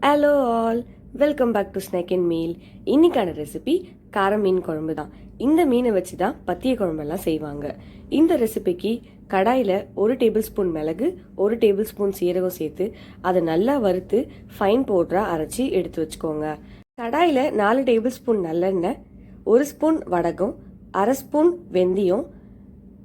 Hello all, welcome back to snack and meal. இன்னைக்கான recipe கார மீன் குழம்பு தான். இந்த மீனை வச்சு தான் பத்திய குழம்பெல்லாம் செய்வாங்க. இந்த ரெசிபிக்கு கடாயில் 1 டேபிள் ஸ்பூன் மிளகு, 1 டேபிள் ஸ்பூன் சீரகம் சேர்த்து அதை நல்லா வறுத்து ஃபைன் பவுடராக அரைச்சி எடுத்து வச்சுக்கோங்க. கடாயில் 4 டேபிள் ஸ்பூன் நல்லெண்ணெய், 1 ஸ்பூன் வடகம், 1/2 ஸ்பூன் வெந்தயம்,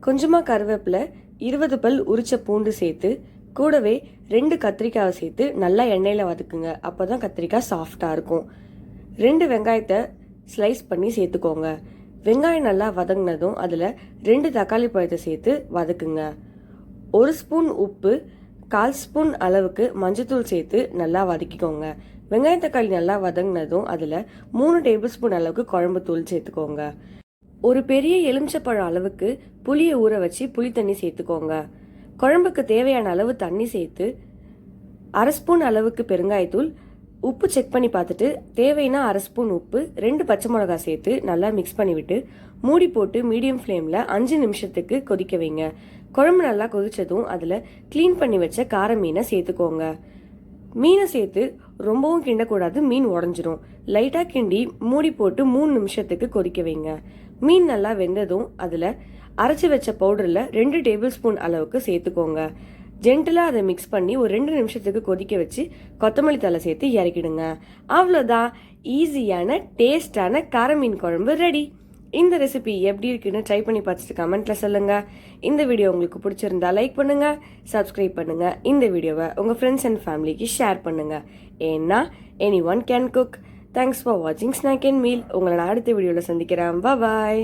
கொஞ்சமாக கருவேப்பிலை, 20 பல் உரிச்ச பூண்டு சேர்த்து கூடவே 2 கத்திரிக்காவை சேர்த்து நல்லா எண்ணெயில் வதக்குங்க. அப்போ தான் கத்திரிக்காய் சாஃப்டாக இருக்கும். 2 வெங்காயத்தை ஸ்லைஸ் பண்ணி சேர்த்துக்கோங்க. வெங்காயம் நல்லா வதங்கினதும் அதில் 2 தக்காளி பழத்தை சேர்த்து வதக்குங்க. 1 ஸ்பூன் உப்பு, 1/4 ஸ்பூன் அளவுக்கு மஞ்சத்தூள் சேர்த்து நல்லா வதக்கிக்கோங்க. வெங்காயம் தக்காளி நல்லா வதங்கினதும் அதில் 3 டேபிள் ஸ்பூன் அளவுக்கு குழம்பு தூள் சேர்த்துக்கோங்க. ஒரு பெரிய எலுமிச்சப்பழம் அளவுக்கு புளியை ஊற வச்சு புளி தண்ணி சேர்த்துக்கோங்க. குழம்புக்கு தேவையான அளவு தண்ணி சேர்த்து 1/2 ஸ்பூன் அளவுக்கு பெருங்காயத்தூள், உப்பு செக் பண்ணி பார்த்துட்டு தேவைன்னா 1/2 ஸ்பூன் உப்பு, 2 பச்சை மிளகாய் சேர்த்து நல்லா மிக்ஸ் பண்ணிவிட்டு மூடி போட்டு மீடியம் ஃப்ளேமில் 5 நிமிஷத்துக்கு கொதிக்க வைங்க. குழம்பு நல்லா கொதிச்சதும் அதில் க்ளீன் பண்ணி வச்ச கார மீனை சேர்த்துக்கோங்க. மீனை சேர்த்து ரொம்பவும் கிண்டக்கூடாது, மீன் உடஞ்சிரும். லைட்டாக கிண்டி மூடி போட்டு 3 நிமிஷத்துக்கு கொதிக்க வைங்க. மீன் நல்லா வெந்ததும் அதில் அரைச்சி வச்ச பவுடரில் 2 டேபிள் ஸ்பூன் அளவுக்கு சேர்த்துக்கோங்க. ஜென்டலாக அதை மிக்ஸ் பண்ணி ஒரு 2 நிமிஷத்துக்கு கொதிக்க வச்சு கொத்தமல்லி தழை சேர்த்து இறக்கிடுங்க. அவ்வளோதான், ஈஸியான டேஸ்டான கார மீன் குழம்பு ரெடி. இந்த ரெசிபி எப்படி இருக்குன்னு ட்ரை பண்ணி பார்த்துட்டு கமெண்ட்டில் சொல்லுங்கள். இந்த வீடியோ உங்களுக்கு பிடிச்சிருந்தா லைக் பண்ணுங்கள், சப்ஸ்கிரைப் பண்ணுங்கள். இந்த வீடியோவை உங்கள் ஃப்ரெண்ட்ஸ் அண்ட் ஃபேமிலிக்கு ஷேர் பண்ணுங்கள். ஏன்னா any one can cook. Thanks for வாட்சிங் ஸ்நாக் அண்ட் மீல். உங்களை நான் அடுத்த வீடியோவில் சந்திக்கிறேன். பாய்.